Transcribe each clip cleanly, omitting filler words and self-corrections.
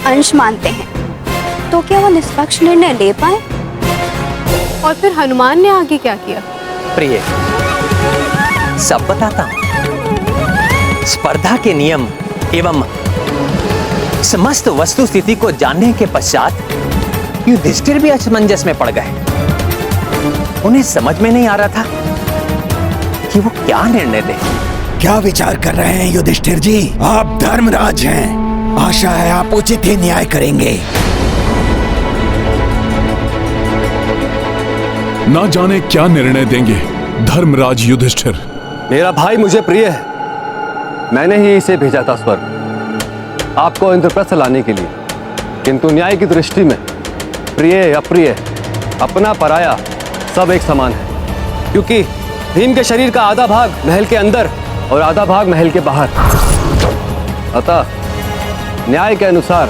अंश मानते हैं, तो क्या वो निष्पक्ष निर्णय ले पाए? और फिर हनुमान ने आगे क्या किया? प्रिय, सब बताता हूं। स्पर्धा के नियम एवं समस्त वस्तु स्थिति को जानने के पश्चात युधिष्ठिर भी असमंजस में पड़ गए। उन्हें समझ में नहीं आ रहा था कि वो क्या निर्णय दें। क्या विचार कर रहे हैं युधिष्ठिर जी? आप धर्मराज हैं, आशा है आप उचित ही न्याय करेंगे। ना जाने क्या निर्णय देंगे धर्मराज युधिष्ठिर। मेरा भाई मुझे प्रिय है, मैंने ही इसे भेजा था स्वर्ग आपको इंद्रप्रस्थ लाने के लिए, किंतु न्याय की दृष्टि में प्रिय अप्रिय, अपना पराया सब एक समान है, क्योंकि भीम के शरीर का आधा भाग महल के अंदर और आधा भाग महल के बाहर। अतः न्याय के अनुसार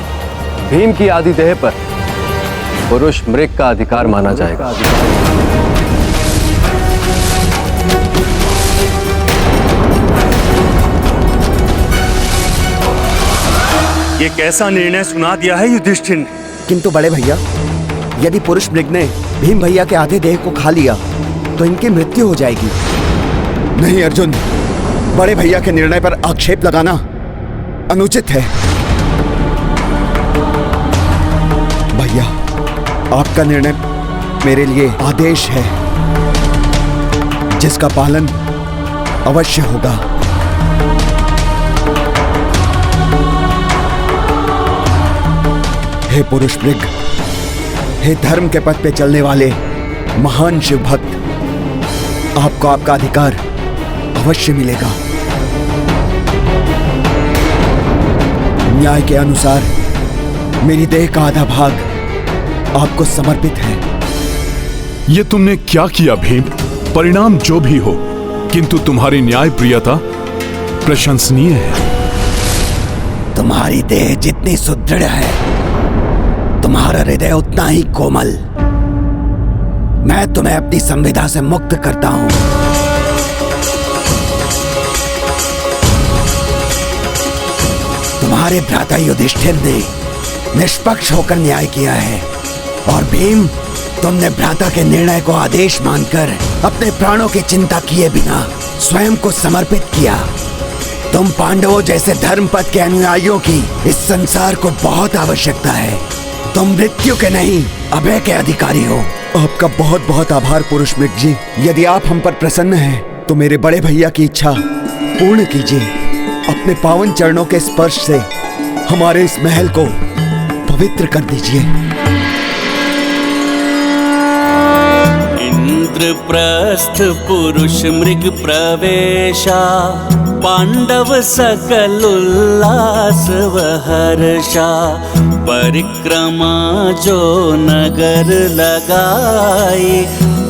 भीम की आधी देह पर पुरुष मृग का अधिकार माना जाएगा। ये कैसा निर्णय सुना दिया है युधिष्ठिर ने? किंतु बड़े भैया, यदि पुरुष मृग ने भीम भैया के आधे देह को खा लिया तो इनकी मृत्यु हो जाएगी। नहीं अर्जुन, बड़े भैया के निर्णय पर आक्षेप लगाना अनुचित है। भैया, आपका निर्णय मेरे लिए आदेश है जिसका पालन अवश्य होगा। हे पुरुष मृग, हे धर्म के पथ पे चलने वाले महान शिव भक्त, आपको आपका अधिकार अवश्य मिलेगा। न्याय के अनुसार मेरी देह का आधा भाग आपको समर्पित है। ये तुमने क्या किया भीम? परिणाम जो भी हो, किंतु तुम्हारी न्याय प्रियता प्रशंसनीय है। तुम्हारी देह जितनी सुदृढ़ है, तुम्हारा हृदय उतना ही कोमल। मैं तुम्हें अपनी संविदा से मुक्त करता हूं। तुम्हारे भ्राता युधिष्ठिर ने निष्पक्ष होकर न्याय किया है और भीम, तुमने भ्राता के निर्णय को आदेश मानकर अपने प्राणों की चिंता किए बिना स्वयं को समर्पित किया। तुम पांडवों जैसे धर्मपथ के अनुयायियों की इस संसार को बहुत आवश्यकता है। तुम मृत्यु के नहीं, अभय के अधिकारी हो। आपका बहुत बहुत आभार पुरुष मृग जी। यदि आप हम पर प्रसन्न हैं, तो मेरे बड़े भैया की इच्छा पूर्ण कीजिए। अपने पावन चरणों के स्पर्श से हमारे इस महल को पवित्र कर दीजिए। इंद्रप्रस्थ पुरुष मृग प्रवेशा, पांडव सकल उल्लास हर्षा। परिक्रमा जो नगर लगाई,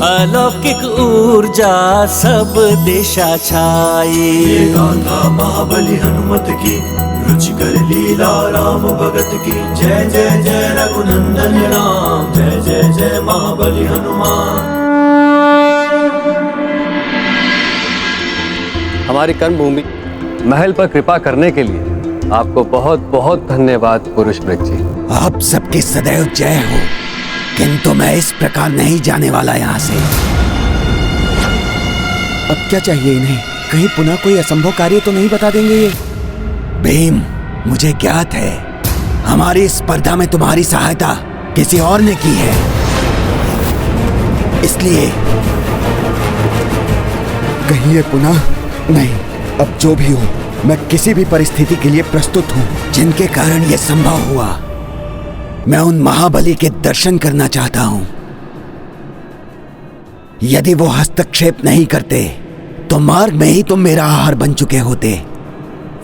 अलौकिक ऊर्जा सब दिशा छाई। गाथा महाबली हनुमत की, रुचिकर लीला राम भगत की। जय जय जय रघुनंदन राम, जय जय जय महाबली हनुमान। हमारी कर्मभूमि महल पर कृपा करने के लिए आपको बहुत बहुत धन्यवाद पुरुष मृग जी। आप सबकी सदैव जय हो, किंतु मैं इस प्रकार नहीं जाने वाला यहाँ से। अब क्या चाहिए इन्हें? कहीं पुनः कोई असंभव कार्य तो नहीं बता देंगे ये? भीम, मुझे ज्ञात है हमारी स्पर्धा में तुम्हारी सहायता किसी और ने की है, इसलिए कहीं ये पुनः नहीं। अब जो भी हो, मैं किसी भी परिस्थिति के लिए प्रस्तुत हूं जिनके कारण यह संभव हुआ। मैं उन महाबली के दर्शन करना चाहता हूं। यदि वो हस्तक्षेप नहीं करते तो मार्ग में ही तुम मेरा आहार बन चुके होते।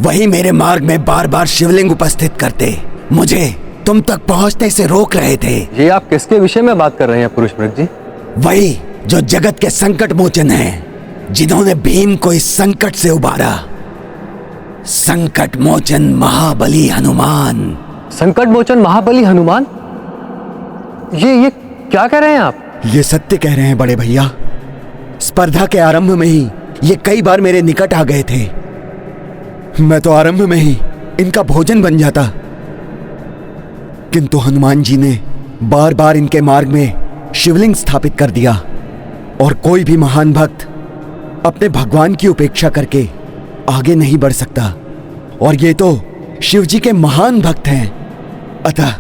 वही मेरे मार्ग में बार बार शिवलिंग उपस्थित करते, मुझे तुम तक पहुंचने से रोक रहे थे। ये आप किसके विषय में बात कर रहे हैं पुरुष मृग जी? वही जो जगत के संकट मोचन हैं, जिन्होंने भीम को इस संकट से उबारा। संकट मोचन महाबली हनुमान। संकट मोचन महाबली हनुमान? ये क्या कह रहे हैं आप? ये सत्य कह रहे हैं बड़े भैया। स्पर्धा के आरंभ में ही ये कई बार मेरे निकट आ गए थे। मैं तो आरंभ में ही इनका भोजन बन जाता, किंतु हनुमान जी ने बार बार इनके मार्ग में शिवलिंग स्थापित कर दिया और कोई भी महान भक्त अपने भगवान की उपेक्षा करके आगे नहीं बढ़ सकता। और ये तो शिव जी के महान भक्त हैं, अतः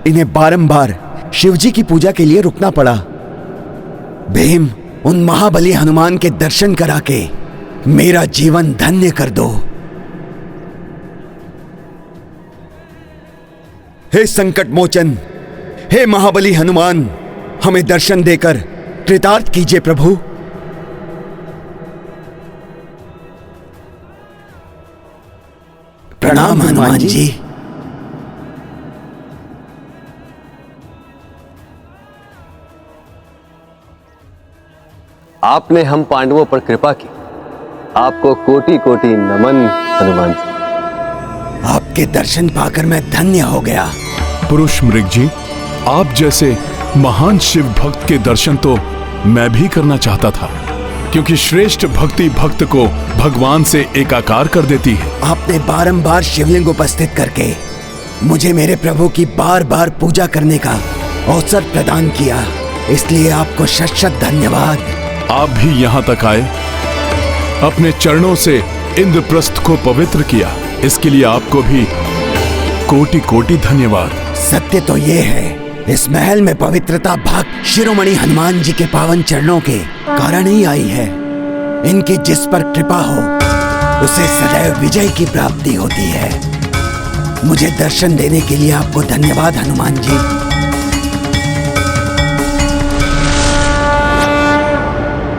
इन्हें बारंबार शिव जी की पूजा के लिए रुकना पड़ा। भीम, उन महाबली हनुमान के दर्शन करा के मेरा जीवन धन्य कर दो। हे संकट मोचन, हे महाबली हनुमान, हमें दर्शन देकर कृतार्थ कीजिए प्रभु। प्रणाम हनुमान जी। आपने हम पांडवों पर कृपा की, आपको कोटि कोटि नमन हनुमान जी। आपके दर्शन पाकर मैं धन्य हो गया। पुरुष मृग जी, आप जैसे महान शिव भक्त के दर्शन तो मैं भी करना चाहता था, क्योंकि श्रेष्ठ भक्ति भक्त को भगवान से एकाकार कर देती है। आपने बारंबार शिवलिंग उपस्थित करके मुझे मेरे प्रभु की बार बार पूजा करने का अवसर प्रदान किया, इसलिए आपको शत शत धन्यवाद। आप भी यहाँ तक आए, अपने चरणों से इंद्रप्रस्थ को पवित्र किया, इसके लिए आपको भी कोटि कोटि धन्यवाद। सत्य तो ये है, इस महल में पवित्रता भक्त शिरोमणि हनुमान जी के पावन चरणों के कारण ही आई है। इनकी जिस पर कृपा हो उसे सदैव विजय की प्राप्ति होती है। मुझे दर्शन देने के लिए आपको धन्यवाद हनुमान जी।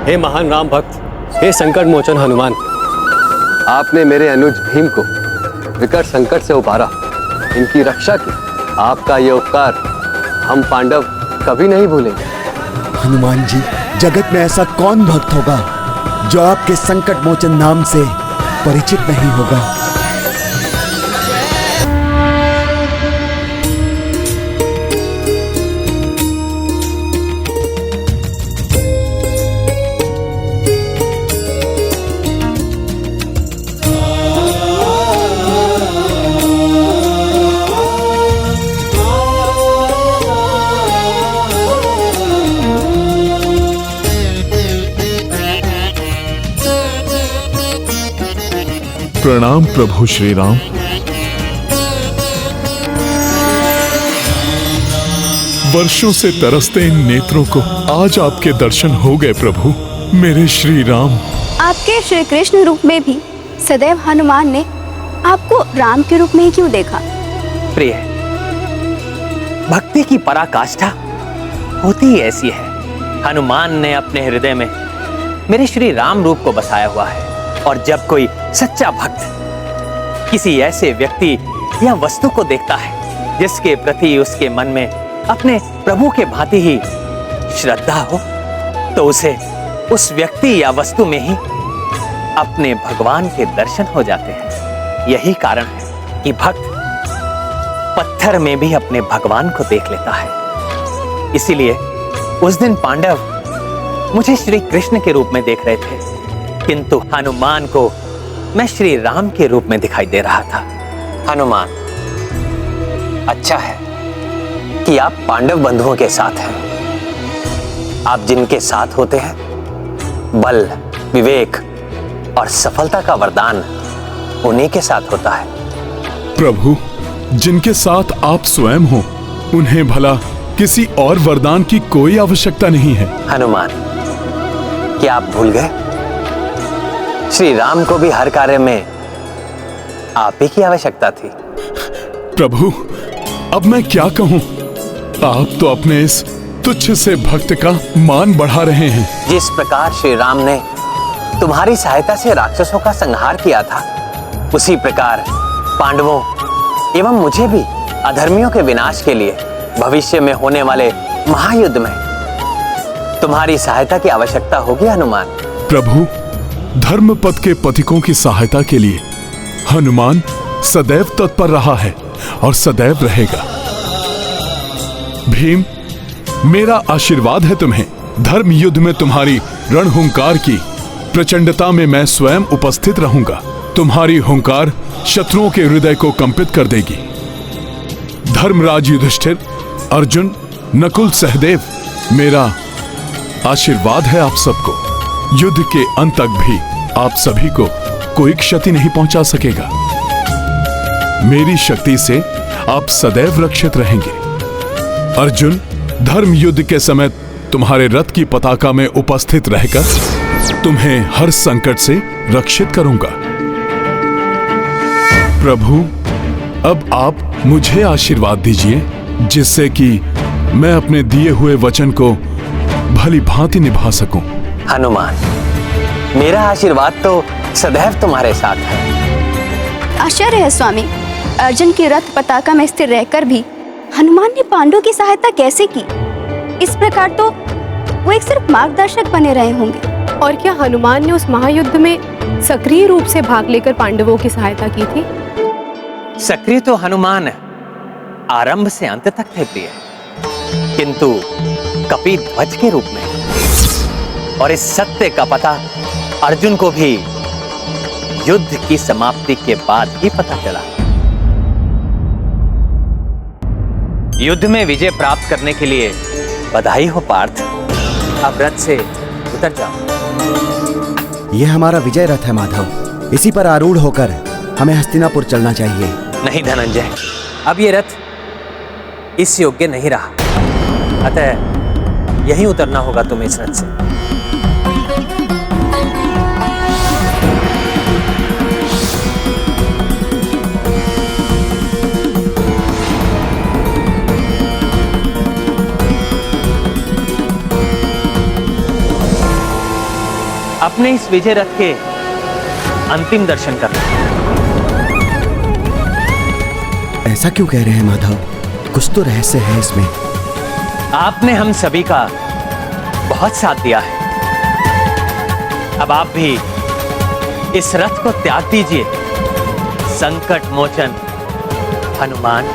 हे महान राम भक्त, हे संकट मोचन हनुमान, आपने मेरे अनुज भीम को विकट संकट से उबारा, इनकी रक्षा की। आपका ये उपकार हम पांडव कभी नहीं भूलेंगे। हनुमान जी, जगत में ऐसा कौन भक्त होगा जो आपके संकट मोचन नाम से परिचित नहीं होगा। प्रणाम प्रभु श्री राम। वर्षों से तरसते इन नेत्रों को आज आपके दर्शन हो गए प्रभु। मेरे श्री राम, आपके श्री कृष्ण रूप में भी सदैव हनुमान ने आपको राम के रूप में ही क्यों देखा? प्रिय, भक्ति की पराकाष्ठा होती ही ऐसी है। हनुमान ने अपने हृदय में मेरे श्री राम रूप को बसाया हुआ है, और जब कोई सच्चा भक्त किसी ऐसे व्यक्ति या वस्तु को देखता है जिसके प्रति उसके मन में अपने प्रभु के भांति ही श्रद्धा हो, तो उसे उस व्यक्ति या वस्तु में ही अपने भगवान के दर्शन हो जाते हैं। यही कारण है कि भक्त पत्थर में भी अपने भगवान को देख लेता है। इसीलिए उस दिन पांडव मुझे श्री कृष्ण के रूप में देख रहे थे, किंतु हनुमान को मैं श्री राम के रूप में दिखाई दे रहा था। हनुमान, अच्छा है कि आप पांडव बंधुओं के साथ हैं। आप जिनके साथ होते हैं, बल, विवेक और सफलता का वरदान उन्हीं के साथ होता है। प्रभु, जिनके साथ आप स्वयं हो, उन्हें भला किसी और वरदान की कोई आवश्यकता नहीं है। हनुमान, क्या आप भूल गए? श्री राम को भी हर कार्य में आप ही की आवश्यकता थी। प्रभु, अब मैं क्या कहूं? आप तो अपने इस तुच्छ से भक्त का मान बढ़ा रहे हैं। जिस प्रकार श्री राम ने तुम्हारी सहायता से राक्षसों का संहार किया था, उसी प्रकार पांडवों एवं मुझे भी अधर्मियों के विनाश के लिए भविष्य में होने वाले महायुद्ध में तुम्हारी सहायता की आवश्यकता होगी। हनुमान प्रभु, धर्मपथ के पथिकों की सहायता के लिए हनुमान सदैव तत्पर रहा है और सदैव रहेगा। भीम, मेरा आशीर्वाद है तुम्हें। धर्म युद्ध में तुम्हारी रणहुंकार की प्रचंडता में मैं स्वयं उपस्थित रहूंगा। तुम्हारी हुंकार शत्रुओं के हृदय को कंपित कर देगी। धर्मराज युधिष्ठिर, अर्जुन, नकुल, सहदेव, मेरा आशीर्वाद है आप सबको। युद्ध के अंत तक भी आप सभी को कोई क्षति नहीं पहुंचा सकेगा। मेरी शक्ति से आप सदैव रक्षित रहेंगे। अर्जुन, धर्म युद्ध के समय तुम्हारे रथ की पताका में उपस्थित रहकर तुम्हें हर संकट से रक्षित करूंगा। प्रभु, अब आप मुझे आशीर्वाद दीजिए जिससे कि मैं अपने दिए हुए वचन को भली भांति निभा सकूं। हनुमान, मेरा आशीर्वाद तो सदैव तुम्हारे साथ है। आश्चर्य है स्वामी, अर्जुन की रथ पताका में स्थिर रहकर भी हनुमान ने पांडवों की सहायता कैसे की? इस प्रकार तो वो एक सिर्फ मार्गदर्शक बने रहे होंगे। और क्या हनुमान ने उस महायुद्ध में सक्रिय रूप से भाग लेकर पांडवों की सहायता की थी? सक्रिय तो हनुमान आरंभ से अंत तक थे प्रिय, किंतु कपि ध्वज के रूप में। और इस सत्य का पता अर्जुन को भी युद्ध की समाप्ति के बाद ही पता चला। युद्ध में विजय प्राप्त करने के लिए बधाई हो पार्थ। अब रथ से उतर जाओ। यह हमारा विजय रथ है माधव, इसी पर आरूढ़ होकर हमें हस्तिनापुर चलना चाहिए। नहीं धनंजय, अब ये रथ इस योग्य नहीं रहा, अतः यहीं उतरना होगा तुम्हें इस रथ से। अपने इस विजय रथ के अंतिम दर्शन करना। ऐसा क्यों कह रहे हैं माधव? कुछ तो रहस्य है इसमें। आपने हम सभी का बहुत साथ दिया है, अब आप भी इस रथ को त्याग दीजिए। संकट मोचन हनुमान।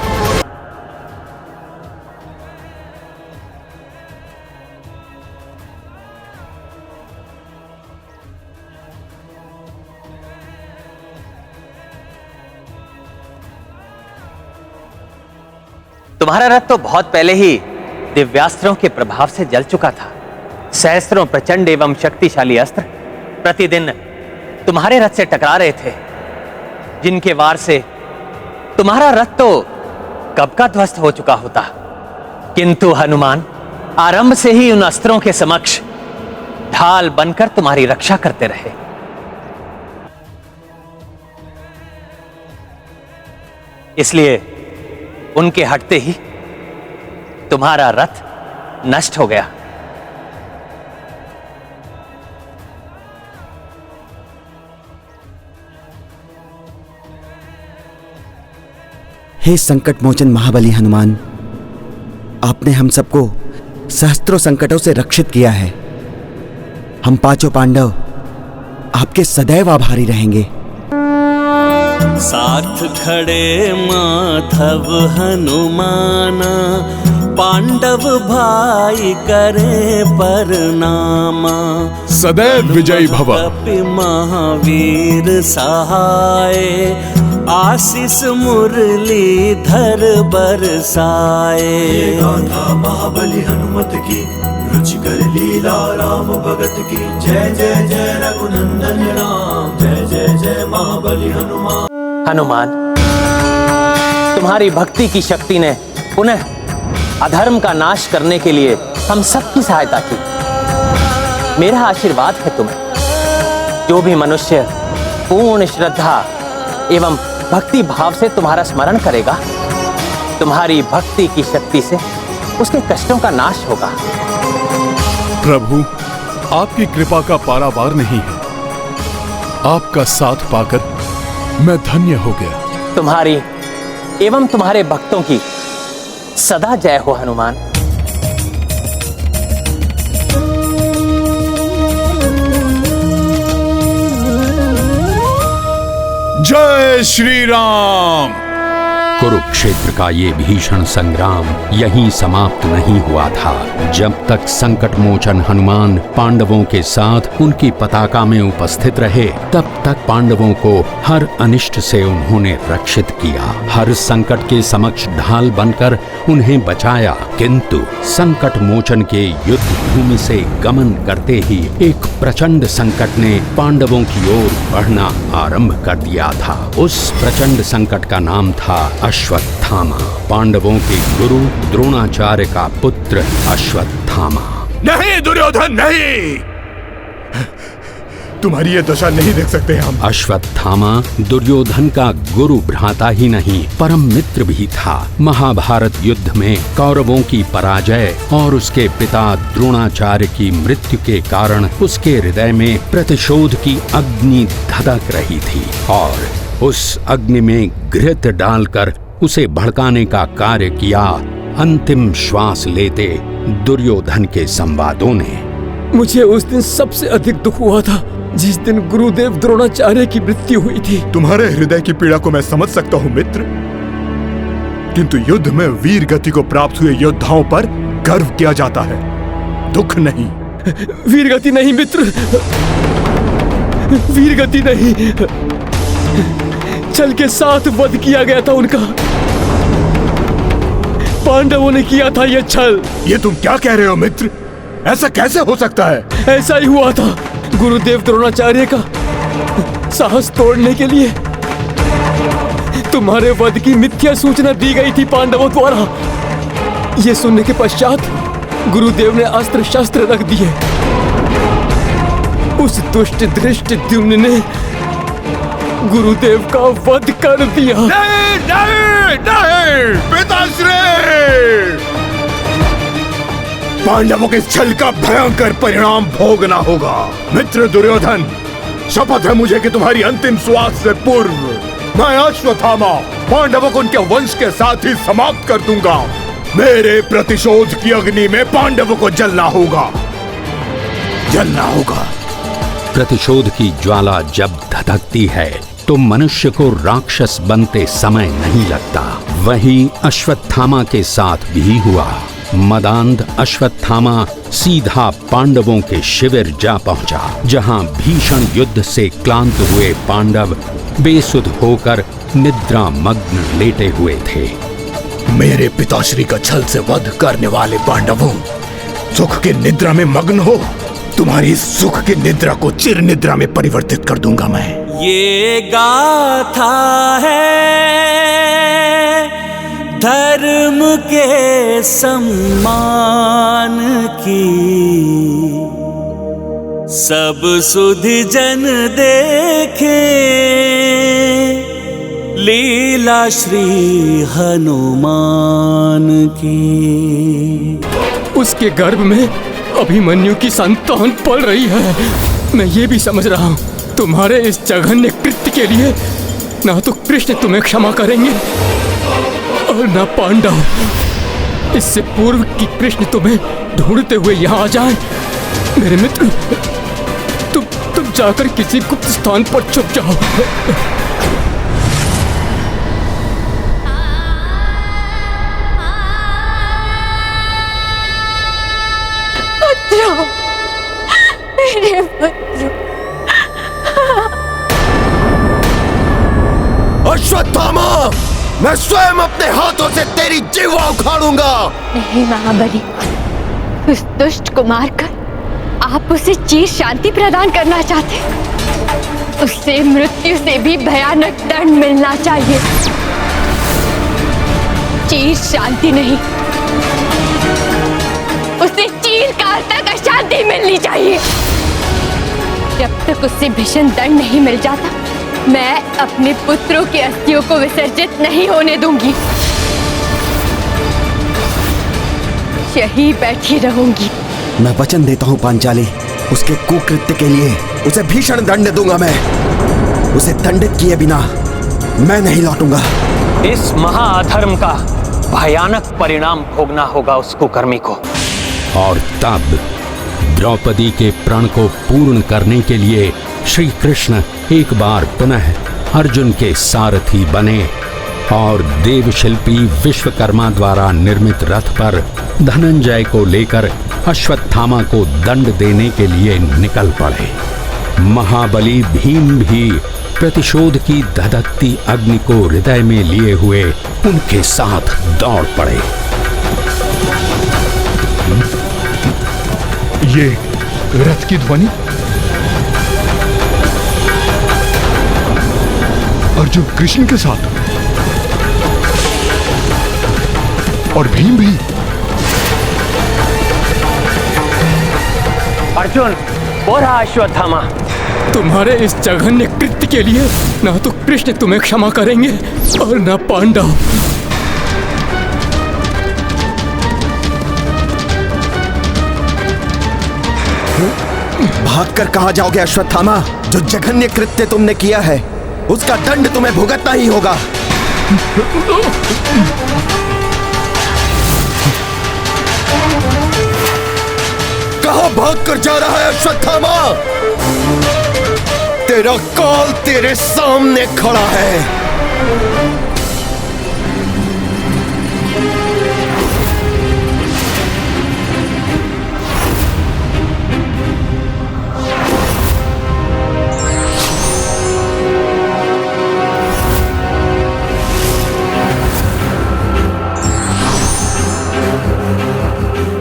तुम्हारा रथ तो बहुत पहले ही दिव्यास्त्रों के प्रभाव से जल चुका था। सहस्त्रों प्रचंड एवं शक्तिशाली अस्त्र प्रतिदिन तुम्हारे रथ से टकरा रहे थे, जिनके वार से तुम्हारा रथ तो कब का ध्वस्त हो चुका होता। किंतु हनुमान आरंभ से ही उन अस्त्रों के समक्ष ढाल बनकर तुम्हारी रक्षा करते रहे। इसलिए उनके हटते ही तुम्हारा रथ नष्ट हो गया। हे संकट मोचन महाबली हनुमान, आपने हम सबको सहस्त्रों संकटों से रक्षित किया है। हम पांचों पांडव आपके सदैव आभारी रहेंगे। साथ खड़े माधव हनुमाना, पांडव भाई करे परनामा। सदैव विजयी भव। कपि महावीर सहाय, आशीष मुरलीधर बरसाए। ये गाथा महाबली हनुमत की, रुचिकर लीला राम भगत की। जय जय जय रघुनंदन राम, जय जय जय महाबली हनुमान। हनुमान, तुम्हारी भक्ति की शक्ति ने पुनः अधर्म का नाश करने के लिए हम सबकी सहायता की। मेरा आशीर्वाद है तुम्हें। जो भी मनुष्य पूर्ण श्रद्धा एवं भक्ति भाव से तुम्हारा स्मरण करेगा, तुम्हारी भक्ति की शक्ति से उसके कष्टों का नाश होगा। प्रभु, आपकी कृपा का पारावार नहीं है। आपका साथ पाकर मैं धन्य हो गया। तुम्हारी एवं तुम्हारे भक्तों की सदा जय हो हनुमान। जय श्री राम। कुरुक्षेत्र का ये भीषण संग्राम यहीं समाप्त नहीं हुआ था। जब तक संकट मोचन हनुमान पांडवों के साथ उनकी पताका में उपस्थित रहे, तब तक पांडवों को हर अनिष्ट से उन्होंने रक्षित किया, हर संकट के समक्ष ढाल बनकर उन्हें बचाया। किंतु संकट मोचन के युद्ध भूमि से गमन करते ही एक प्रचंड संकट ने पांडवों की ओर बढ़ना आरंभ कर दिया था। उस प्रचंड संकट का नाम था अश्वत्थामा, पांडवों के गुरु द्रोणाचार्य का पुत्र अश्वत्थामा। नहीं दुर्योधन, नहीं, तुम्हारी ये दशा नहीं देख सकते हम। अश्वत्थामा दुर्योधन का गुरु भ्राता ही नहीं, परम मित्र भी था। महाभारत युद्ध में कौरवों की पराजय और उसके पिता द्रोणाचार्य की मृत्यु के कारण उसके हृदय में प्रतिशोध की अग्नि धधक रही थी, और उस अग्नि में घृत डालकर उसे भड़काने का कार्य किया अंतिम श्वास लेते दुर्योधन के संवादों ने। मुझे उस दिन सबसे अधिक दुख हुआ था जिस दिन गुरुदेव द्रोणाचार्य की मृत्यु हुई थी। तुम्हारे हृदय की पीड़ा को मैं समझ सकता हूँ मित्र, किंतु युद्ध में वीर गति को प्राप्त हुए योद्धाओं पर गर्व किया जाता है, दुख नहीं। वीर गति नहीं मित्र, वीर गति नहीं, छल के साथ वध किया गया था उनका। पांडवों ने किया था यह छल। ये तुम क्या कह रहे हो मित्र? ऐसा कैसे हो सकता है? ऐसा ही हुआ था। गुरुदेव द्रोणाचार्य का साहस तोड़ने के लिए तुम्हारे वध की मिथ्या सूचना दी गई थी पांडवों द्वारा। ये सुनने के पश्चात गुरुदेव ने अस्त्र शस्त्र रख दिए। उस दुष्ट धृष्ट द्युम्न ने गुरुदेव का वध कर दिया। नहीं, नहीं, नहीं, पिताश्री! पांडवों के छल का भयंकर परिणाम भोगना होगा। मित्र दुर्योधन, शपथ है मुझे कि तुम्हारी अंतिम श्वास से पूर्व मैं अश्वत्थामा पांडवों को उनके वंश के साथ ही समाप्त कर दूंगा। मेरे प्रतिशोध की अग्नि में पांडवों को जलना होगा, जलना होगा। प्रतिशोध की ज्वाला जब धधकती है तो मनुष्य को राक्षस बनते समय नहीं लगता। वही अश्वत्थामा के साथ भी हुआ। मदांध अश्वत्थामा सीधा पांडवों के शिविर जा पहुंचा, जहां भीषण युद्ध से क्लांत हुए पांडव बेसुध होकर निद्रा मग्न लेटे हुए थे। मेरे पिताश्री का छल से वध करने वाले पांडवों, सुख की निद्रा में मग्न हो। तुम्हारी सुख की निद्रा को चिर निद्रा में परिवर्तित कर दूंगा मैं। ये गाथा है धर्म के सम्मान की, सब सुधि जन देखे लीला श्री हनुमान की। उसके गर्भ में अभिमन्यु की संतान पल रही है। मैं ये भी समझ रहा हूँ तुम्हारे इस जघन्य कृत्य के लिए ना तो कृष्ण तुम्हें क्षमा करेंगे और ना पांडव। इससे पूर्व कि कृष्ण तुम्हें ढूंढते हुए यहाँ आ जाएं, मेरे मित्र तुम जाकर किसी गुप्त स्थान पर छुप जाओ। मेरे पुत्र। अश्वत्थामा, मैं स्वयं अपने हाथों से तेरी जीवा उखाड़ूंगा। नहीं महाबली, उस दुष्ट को मारकर आप उसे चीर शांति प्रदान करना चाहते। उससे मृत्यु से भी भयानक दंड मिलना चाहिए, चीर शांति नहीं, उसे चीर काल तक अशांति मिलनी चाहिए। जब तक उससे भीषण दंड नहीं मिल जाता, मैं अपने पुत्रों की अस्थियों को विसर्जित नहीं होने दूंगी। यहीं बैठी रहूंगी। मैं वचन देता हूँ पांचाली, उसके कुकृत्य के लिए उसे भीषण दंड दूंगा। मैं उसे दंडित किए बिना मैं नहीं लौटूंगा। इस महाअधर्म का भयानक परिणाम भोगना होगा उस कुकर्मी को। और तब द्रौपदी के प्रण को पूर्ण करने के लिए श्री कृष्ण एक बार पुनः अर्जुन के सारथी बने और देवशिल्पी विश्वकर्मा द्वारा निर्मित रथ पर धनंजय को लेकर अश्वत्थामा को दंड देने के लिए निकल पड़े। महाबली भीम भी प्रतिशोध की धधकती अग्नि को हृदय में लिए हुए उनके साथ दौड़ पड़े। ये रथ की ध्वनि, अर्जुन कृष्ण के साथ और भीम भी। अर्जुन, वो रहा अश्वत्थामा। तुम्हारे इस जघन्य कृत्य के लिए ना तो कृष्ण तुम्हें क्षमा करेंगे और ना पांडव। भागकर कहां जाओगे अश्वत्थामा? जो जघन्य कृत्य तुमने किया है उसका दंड तुम्हें भुगतना ही होगा। कहां भागकर जा रहा है अश्वत्थामा? तेरा काल तेरे सामने खड़ा है।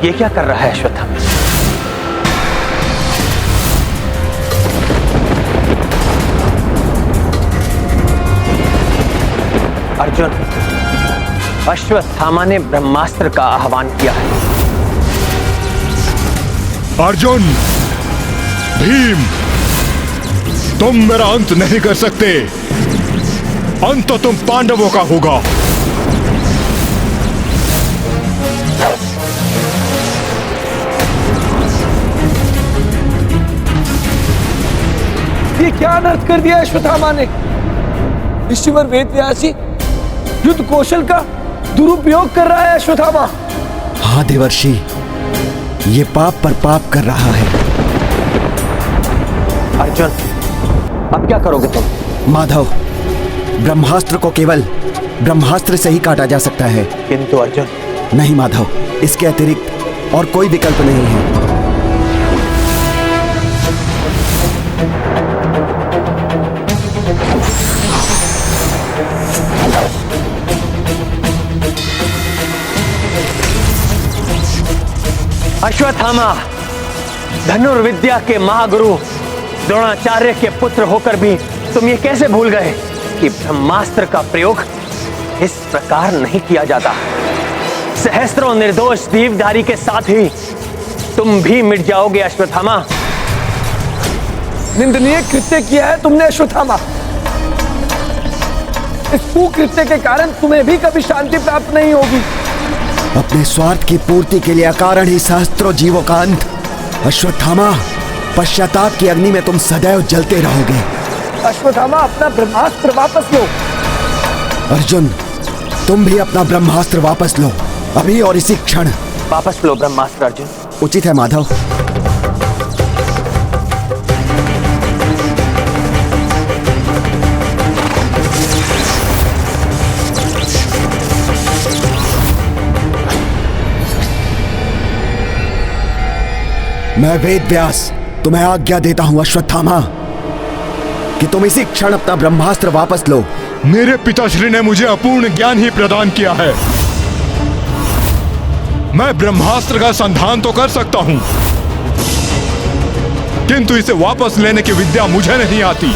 ये क्या कर रहा है अश्वत्थामा? अर्जुन, अश्वत्थामा ने ब्रह्मास्त्र का आह्वान किया है। अर्जुन, भीम, तुम मेरा अंत नहीं कर सकते। अंत तो तुम पांडवों का होगा। ये क्या अनर्थ कर दिया अश्वत्थामा ने? ऋषिवर वेदव्यास जी युद्ध कौशल का दुरुपयोग कर रहा है अश्वत्थामा। हाँ देवर्षि, ये पाप पर पाप कर रहा है। अर्जुन, अब क्या करोगे तुम? माधव, ब्रह्मास्त्र को केवल ब्रह्मास्त्र से ही काटा जा सकता है। किंतु अर्जुन। नहीं माधव, इसके अतिरिक्त और कोई विकल्प नहीं है। अश्वत्थामा, धनुर्विद्या के महागुरु द्रोणाचार्य के पुत्र होकर भी तुम ये कैसे भूल गए कि ब्रह्मास्त्र का प्रयोग इस प्रकार नहीं किया जाता। सहस्त्रों निर्दोष दीवधारी के साथ ही तुम भी मिट जाओगे अश्वत्थामा। निंदनीय कृत्य किया है तुमने अश्वत्थामा। इस कुकृत्य के कारण तुम्हें भी कभी शांति प्राप्त नहीं होगी। अपने स्वार्थ की पूर्ति के लिए अकारण ही सहस्त्रों जीवों का अंत। अश्वत्थामा, पश्चाताप की अग्नि में तुम सदैव जलते रहोगे। अश्वत्थामा, अपना ब्रह्मास्त्र वापस लो। अर्जुन, तुम भी अपना ब्रह्मास्त्र वापस लो, अभी और इसी क्षण। वापस लो ब्रह्मास्त्र अर्जुन। उचित है माधव। मैं वेदव्यास तुम्हें आज्ञा देता हूं अश्वत्थामा कि तुम इसी क्षण अपना ब्रह्मास्त्र वापस लो। मेरे पिताश्री ने मुझे अपूर्ण ज्ञान ही प्रदान किया है। मैं ब्रह्मास्त्र का संधान तो कर सकता हूं, किंतु इसे वापस लेने की विद्या मुझे नहीं आती।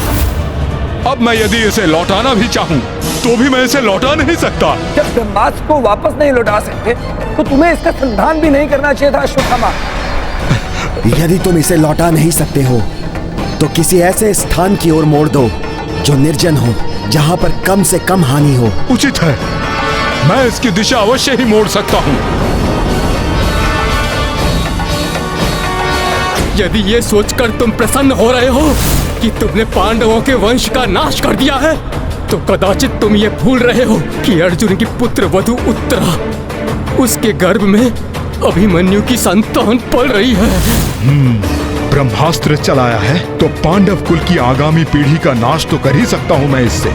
अब मैं यदि इसे लौटाना भी चाहूं तो भी मैं इसे लौटा नहीं सकता। जब ब्रह्मास्त्र को वापस नहीं लौटा सकते तो तुम्हें इसका संधान भी नहीं करना चाहिए था अश्वत्थामा। यदि तुम इसे लौटा नहीं सकते हो तो किसी ऐसे स्थान की ओर मोड़ दो जो निर्जन हो, जहां पर कम से कम हानि हो। उचित है, मैं इसकी दिशा अवश्य ही मोड़ सकता हूं। यदि ये सोचकर तुम प्रसन्न हो रहे हो कि तुमने पांडवों के वंश का नाश कर दिया है, तो कदाचित तुम ये भूल रहे हो कि अर्जुन की पुत्र वधु उत्तरा, उसके गर्भ में अभिमन्यु की संतान पल रही है। ब्रह्मास्त्र चलाया है तो पांडव कुल की आगामी पीढ़ी का नाश तो कर ही सकता हूं मैं इससे।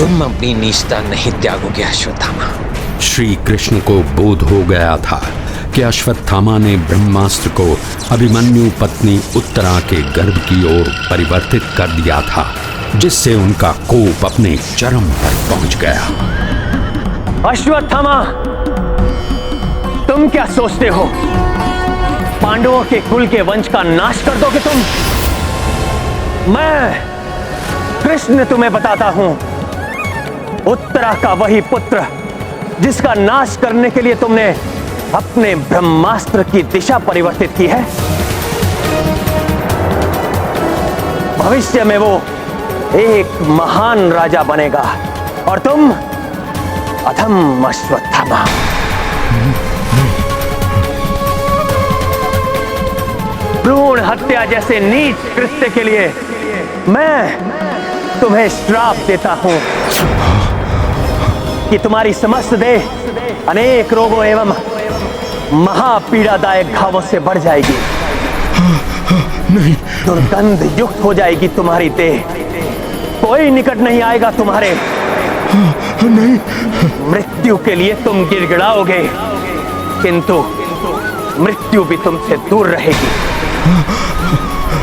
तुम अपनी नीचता नहीं त्यागोगे अश्वत्थामा। श्री कृष्ण को बोध हो गया था कि अश्वत्थामा ने ब्रह्मास्त्र को अभिमन्यु पत्नी उत्तरा के गर्भ की ओर परिवर्तित कर दिया था, जिससे उनका कोप अपने चरम पर पहुंच गया। अश्वत्थामा, तुम क्या सोचते हो पांडवों के कुल के वंश का नाश कर दोगे तुम? मैं कृष्ण तुम्हें बताता हूं, उत्तरा का वही पुत्र जिसका नाश करने के लिए तुमने अपने ब्रह्मास्त्र की दिशा परिवर्तित की है, भविष्य में वो एक महान राजा बनेगा और तुम अधम अश्वत्थामा। भ्रूण हत्या जैसे नीच कृत्य के लिए मैं तुम्हें श्राप देता हूं कि तुम्हारी समस्त देह अनेक रोगों एवं महापीड़ादायक घावों से बढ़ जाएगी। नहीं, दुर्गंध युक्त हो जाएगी तुम्हारी देह, कोई निकट नहीं आएगा तुम्हारे। नहीं, मृत्यु के लिए तुम गिड़गिड़ाओगे, किंतु मृत्यु भी तुमसे दूर रहेगी।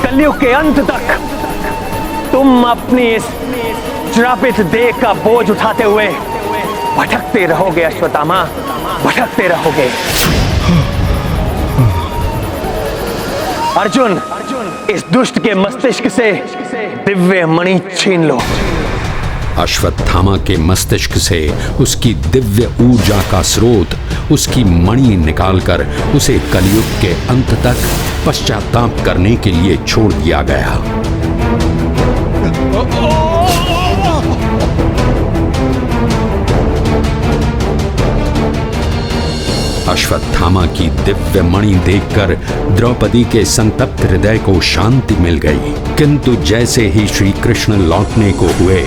कलयुग के अंत तक तुम अपनी इस श्रापित देह का बोझ उठाते हुए भटकते रहोगे अश्वत्थामा, भटकते रहोगे। अर्जुन, इस दुष्ट के मस्तिष्क से दिव्य मणि छीन लो। अश्वत्थामा के मस्तिष्क से उसकी दिव्य ऊर्जा का स्रोत, उसकी मणि निकालकर उसे कलयुग के अंत तक पश्चाताप करने के लिए छोड़ दिया गया। अश्वत्थामा की दिव्य मणि देखकर द्रौपदी के संतप्त हृदय को शांति मिल गई, किंतु जैसे ही श्री कृष्ण लौटने को हुए,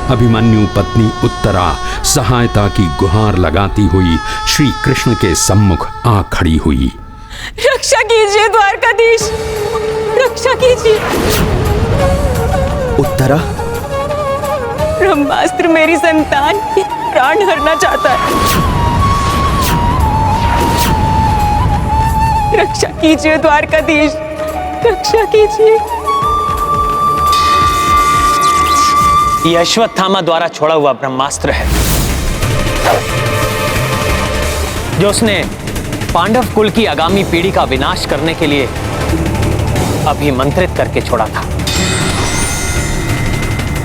अभिमन्यु पत्नी उत्तरा सहायता की गुहार लगाती हुई श्री कृष्ण के सम्मुख आ खड़ी हुई। रक्षा कीजिए द्वारकाधीश, रक्षा कीजिए। उत्तरा, ब्रह्मास्त्र मेरी संतान के प्राण हरना चाहता है। रक्षा कीजिए द्वारकाधीश, रक्षा कीजिए। यह अश्वत्थामा द्वारा छोड़ा हुआ ब्रह्मास्त्र है जो उसने पांडव कुल की आगामी पीढ़ी का विनाश करने के लिए अभिमंत्रित करके छोड़ा था।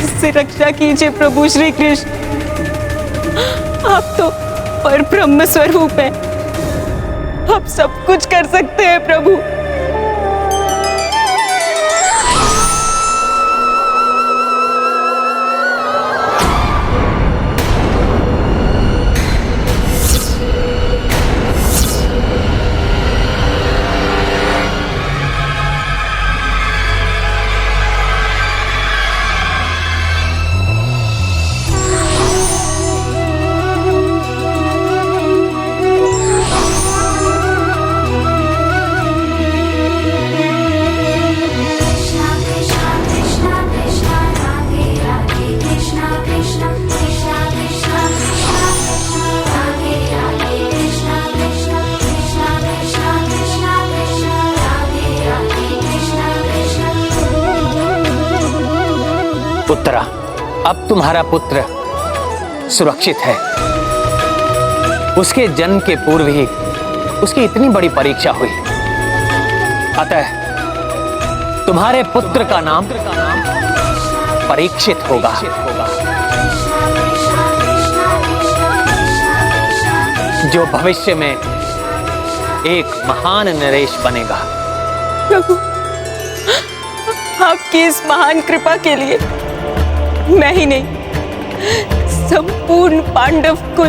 इससे रक्षा कीजिए प्रभु श्री कृष्ण, आप तो परब्रह्म स्वरूप हैं, आप सब कुछ कर सकते हैं प्रभु। उत्तरा, अब तुम्हारा पुत्र सुरक्षित है। उसके जन्म के पूर्व ही उसकी इतनी बड़ी परीक्षा हुई, अतः तुम्हारे पुत्र का नाम परीक्षित होगा। जो भविष्य में एक महान नरेश बनेगा। प्रभु, आपकी इस महान कृपा के लिए मैं ही नहीं, संपूर्ण पांडव कुल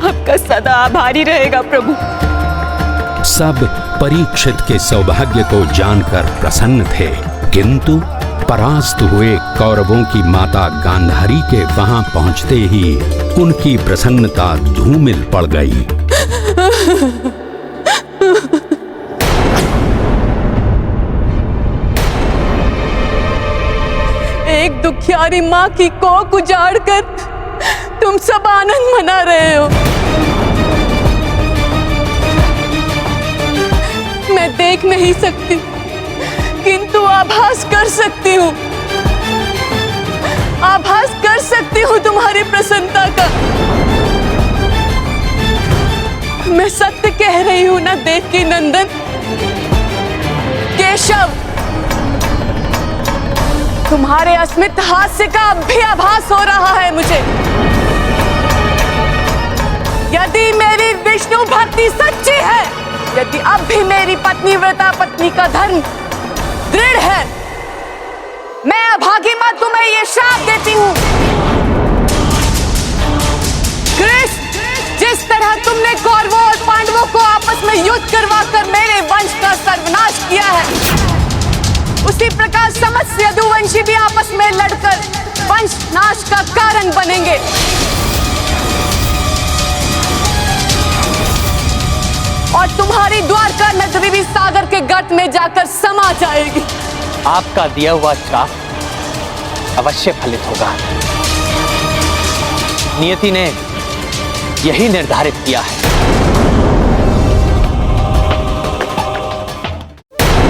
आपका सदा आभारी रहेगा प्रभु। सब परीक्षित के सौभाग्य को जानकर प्रसन्न थे, किंतु परास्त हुए कौरवों की माता गांधारी के वहां पहुंचते ही उनकी प्रसन्नता धूमिल पड़ गई। एक दुखियारी माँ की कोख उजाड़ कर तुम सब आनंद मना रहे हो। मैं देख नहीं सकती किंतु आभास कर सकती हूँ, आभास कर सकती हूँ तुम्हारी प्रसन्नता का। मैं सत्य कह रही हूँ ना देवकी नंदन? केशव, तुम्हारे अस्मित हास्य का अब भी आभास हो रहा है मुझे। यदि मेरी विष्णु भक्ति सच्ची है, यदि अब भी मेरी पत्नी व्रता पत्नी का धर्म दृढ़ है, मैं अभागी मां तुम्हें ये श्राप देती हूँ। कृष्ण, जिस तरह तुमने कौरवों और पांडवों को आपस में युद्ध करवाकर मेरे वंश का सर्वनाश किया है, उसी प्रकार समस्त यदुवंशी भी आपस में लड़कर वंश नाश का कारण बनेंगे। और तुम्हारी द्वारका नगरी भी सागर के गर्त में जाकर समा जाएगी। आपका दिया हुआ श्राप अवश्य फलित होगा। नियति ने यही निर्धारित किया है।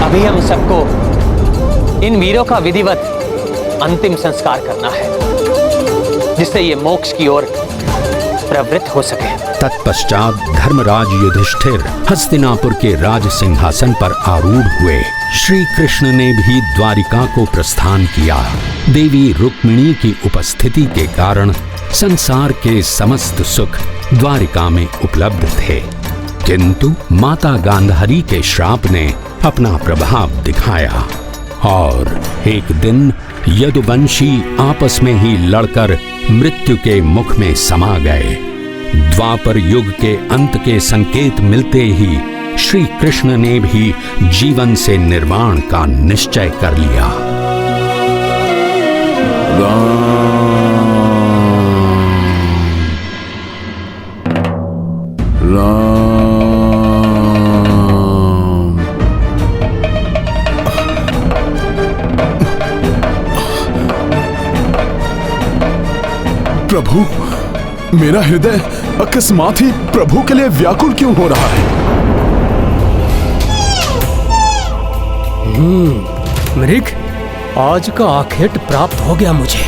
अभी हम सबको इन वीरों का विधिवत अंतिम संस्कार करना है, जिससे ये मोक्ष की ओर प्रवृत्त हो सके। तत्पश्चात धर्मराज युधिष्ठिर हस्तिनापुर के राज सिंहासन पर आरूढ़ हुए। श्री कृष्ण ने भी द्वारिका को प्रस्थान किया। देवी रुक्मिणी की उपस्थिति के कारण संसार के समस्त सुख द्वारिका में उपलब्ध थे, किंतु माता गांधारी के श्राप ने अपना प्रभाव दिखाया और एक दिन यदुवंशी आपस में ही लड़कर मृत्यु के मुख में समा गए। द्वापर युग के अंत के संकेत मिलते ही श्री कृष्ण ने भी जीवन से निर्वाण का निश्चय कर लिया। प्रभु, मेरा हृदय अकस्मात ही प्रभु के लिए व्याकुल क्यों हो रहा है? मृग, आज का आखेट प्राप्त हो गया मुझे।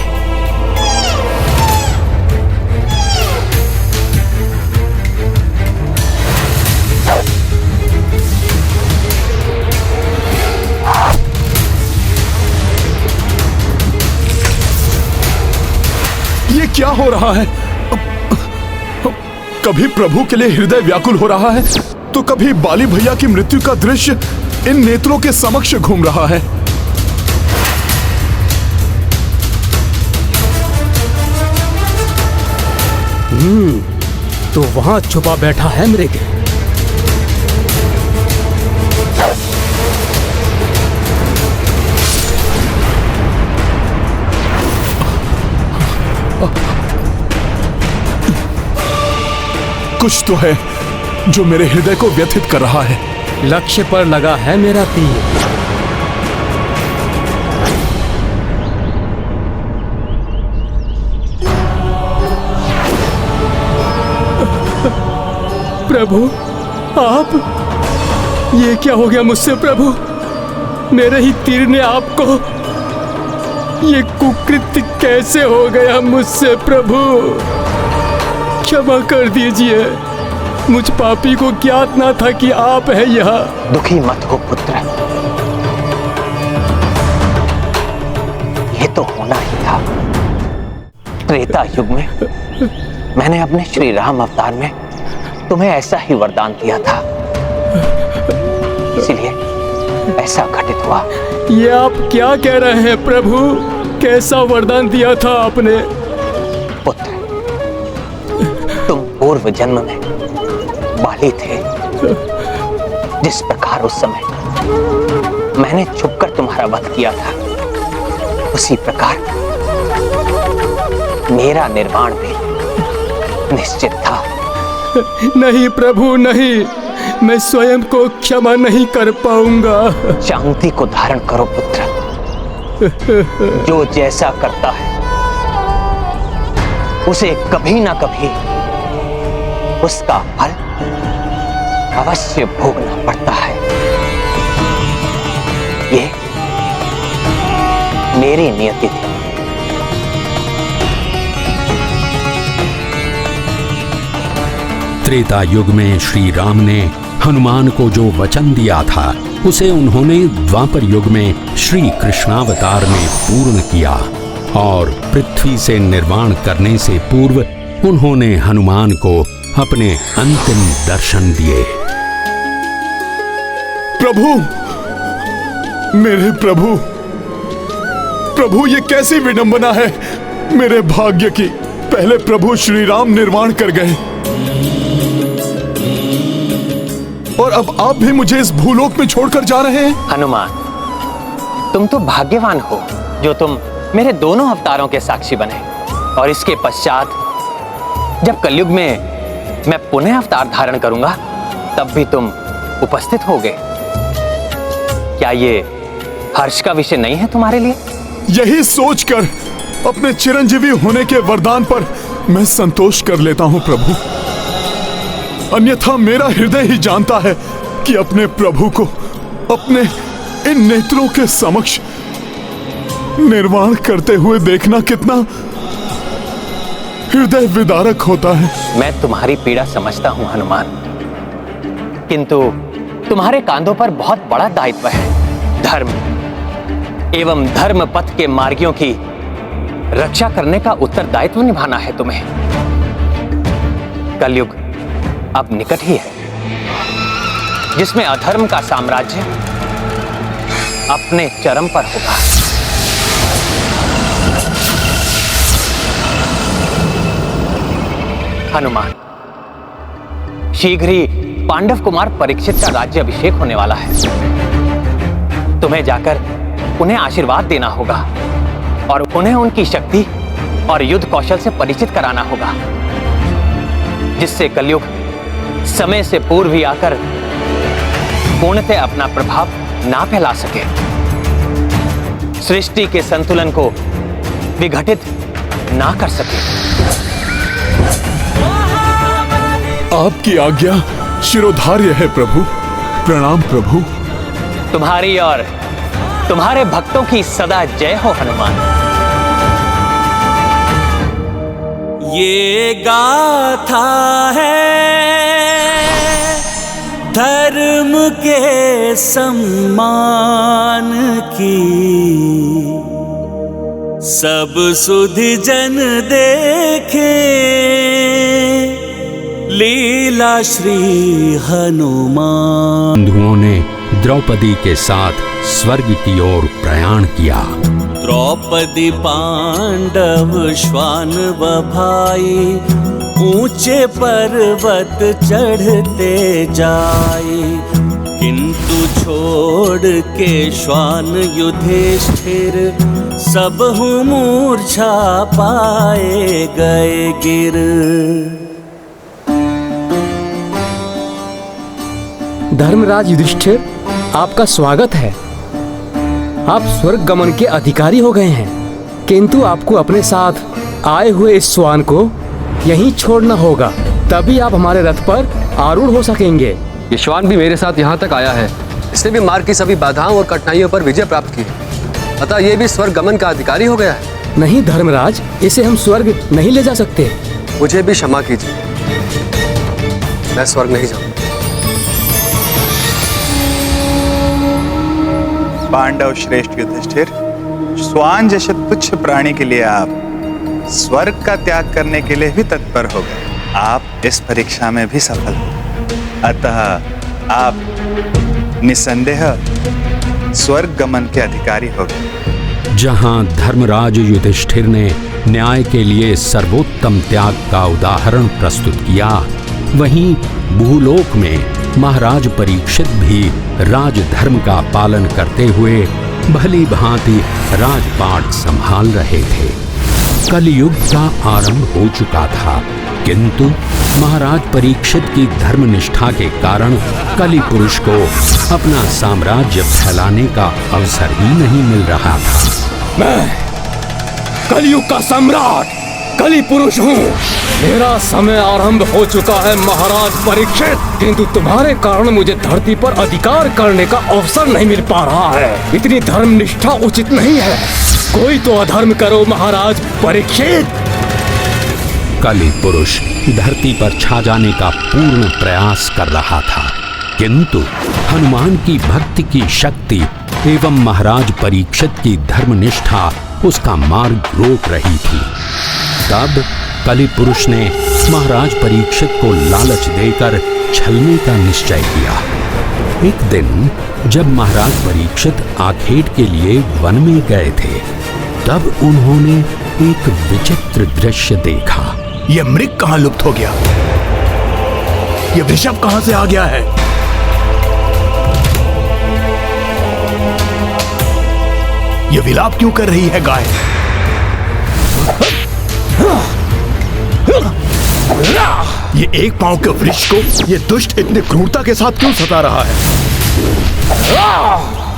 ये क्या हो रहा है? कभी प्रभु के लिए हृदय व्याकुल हो रहा है, तो कभी बाली भैया की मृत्यु का दृश्य इन नेत्रों के समक्ष घूम रहा है। तो वहां छुपा बैठा है मृग। कुछ तो है जो मेरे हृदय को व्यथित कर रहा है। लक्ष्य पर लगा है मेरा तीर। प्रभु, आप, ये क्या हो गया मुझसे प्रभु? मेरे ही तीर ने आपको, ये कुकृत्य कैसे हो गया मुझसे प्रभु? क्षमा कर दीजिए, मुझ पापी को ज्ञात ना था कि आप है यहाँ। दुखी मत हो पुत्र, ये तो होना ही था। त्रेता युग में मैंने अपने श्री राम अवतार में तुम्हें ऐसा ही वरदान दिया था, इसलिए ऐसा घटित हुआ। ये आप क्या कह रहे हैं प्रभु? कैसा वरदान दिया था आपने? पुत्र, तुम पूर्व जन्म में बाली थे। जिस प्रकार उस समय मैंने छुपकर तुम्हारा वध किया था, उसी प्रकार मेरा निर्वाण भी निश्चित था। नहीं प्रभु, नहीं, मैं स्वयं को क्षमा नहीं कर पाऊंगा। शांति को धारण करो पुत्र। जो जैसा करता है उसे कभी ना कभी उसका फल अवश्य भोगना पड़ता है। ये मेरी नियति थी। त्रेता युग में श्री राम ने हनुमान को जो वचन दिया था उसे उन्होंने द्वापर युग में श्री कृष्णावतार में पूर्ण किया और पृथ्वी से निर्माण करने से पूर्व उन्होंने हनुमान को अपने अंतिम दर्शन दिए। प्रभु, मेरे प्रभु, प्रभु ये कैसी विडंबना है मेरे भाग्य की। पहले प्रभु श्री राम निर्माण कर गए और अब आप भी मुझे इस भूलोक में छोड़कर जा रहे हैं। हनुमान, तुम तो भाग्यवान हो जो तुम मेरे दोनों अवतारों के साक्षी बने। और इसके पश्चात जब कलयुग में मैं पुनः अवतार धारण करूंगा तब भी तुम उपस्थित होगे। क्या ये हर्ष का विषय नहीं है तुम्हारे लिए? यही सोचकर अपने चिरंजीवी होने के वरदान पर मैं संतोष कर लेता हूं प्रभु। अन्यथा मेरा हृदय ही जानता है कि अपने प्रभु को अपने इन नेत्रों के समक्ष निर्वाण करते हुए देखना कितना हृदय विदारक होता है। मैं तुम्हारी पीड़ा समझता हूं हनुमान, किंतु तुम्हारे कांधों पर बहुत बड़ा दायित्व है। धर्म एवं धर्म पथ के मार्गियों की रक्षा करने का उत्तरदायित्व निभाना है तुम्हें। कलयुग अब निकट ही है जिसमें अधर्म का साम्राज्य अपने चरम पर होगा। हनुमान, शीघ्र ही पांडव कुमार परीक्षित का राज्य अभिषेक होने वाला है। तुम्हें जाकर उन्हें आशीर्वाद देना होगा और उन्हें उनकी शक्ति और युद्ध कौशल से परिचित कराना होगा, जिससे कलयुग समय से पूर्व ही आकर पूर्णतः अपना प्रभाव ना फैला सके, सृष्टि के संतुलन को विघटित ना कर सके। आपकी आज्ञा शिरोधार्य है प्रभु। प्रणाम प्रभु। तुम्हारी और तुम्हारे भक्तों की सदा जय हो हनुमान। ये गाथा है धर्म के सम्मान की, सब सुधि जन देखे लीला श्री हनुमान। बंधुओं ने द्रौपदी के साथ स्वर्ग की ओर प्रयाण किया। द्रौपदी पांडव श्वान व भाई ऊंचे पर्वत चढ़ते जाए, किंतु छोड़ के श्वान युधिष्ठिर सब मूर्छा पाए गए गिर। धर्मराज युधिष्ठिर, आपका स्वागत है। आप स्वर्ग गमन के अधिकारी हो गए हैं, किंतु आपको अपने साथ आए हुए इस श्वान को यहीं छोड़ना होगा, तभी आप हमारे रथ पर आरूढ़ हो सकेंगे। ये श्वान भी मेरे साथ यहाँ तक आया है। इसने भी मार्ग की सभी बाधाओं और कठिनाइयों पर विजय प्राप्त की है। अतः ये भी स्वर्ग गमन का अधिकारी हो गया है। नहीं धर्मराज, इसे हम स्वर्ग नहीं ले जा सकते। मुझे भी क्षमा कीजिए, मैं स्वर्ग नहीं जाऊंगा। पांडव श्रेष्ठ युधिष्ठिर, श्वान जैसे तुच्छ प्राणी के लिए आप स्वर्ग का त्याग करने के लिए भी तत्पर हो गए। आप इस परीक्षा में भी सफल हो, अतः आप निसंदेह स्वर्ग गमन के अधिकारी हो गए। जहां धर्मराज युधिष्ठिर ने न्याय के लिए सर्वोत्तम त्याग का उदाहरण प्रस्तुत किया, वहीं भूलोक में महाराज परीक्षित भी राजधर्म का पालन करते हुए भली भांति राजपाट संभाल रहे थे। कलयुग का आरंभ हो चुका था किंतु महाराज परीक्षित की धर्मनिष्ठा के कारण कलि पुरुष को अपना साम्राज्य फैलाने का अवसर ही नहीं मिल रहा था। मैं कलयुग का सम्राट कलि पुरुष हूँ। मेरा समय आरंभ हो चुका है महाराज परीक्षित, किंतु तुम्हारे कारण मुझे धरती पर अधिकार करने का अवसर नहीं मिल पा रहा है। इतनी धर्मनिष्ठा उचित नहीं है। कोई तो अधर्म करो महाराज परीक्षित। कलि पुरुष धरती पर छा जाने का पूर्ण प्रयास कर रहा था, किंतु हनुमान की भक्ति की शक्ति एवं महाराज परीक्षित की धर्मनिष्ठा उसका मार्ग रोक रही थी। तब कलि पुरुष ने महाराज परीक्षित को लालच देकर छलने का निश्चय किया। एक दिन जब महाराज परीक्षित आखेट के लिए वन में गए थे, तब उन्होंने एक विचित्र दृश्य देखा। ये मृग कहाँ लुप्त हो गया? ये वृषभ कहाँ से आ गया है? ये विलाप क्यों कर रही है गाय? ये एक पांव के वृक्ष को ये दुष्ट इतने क्रूरता के साथ क्यों सता रहा है?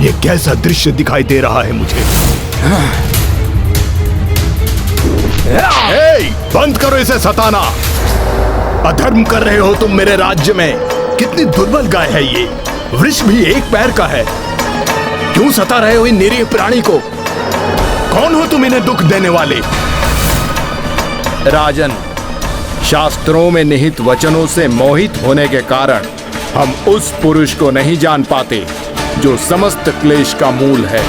ये कैसा दृश्य दिखाई दे रहा है मुझे? बंद करो इसे सताना। अधर्म कर रहे हो तुम मेरे राज्य में। कितनी दुर्बल गाय है ये। वृक्ष भी एक पैर का है। क्यों सता रहे हो इन निरीह प्राणी को? कौन हो तुम इन्हें दुख देने वाले? राजन, शास्त्रों में निहित वचनों से मोहित होने के कारण हम उस पुरुष को नहीं जान पाते जो समस्त क्लेश का मूल है।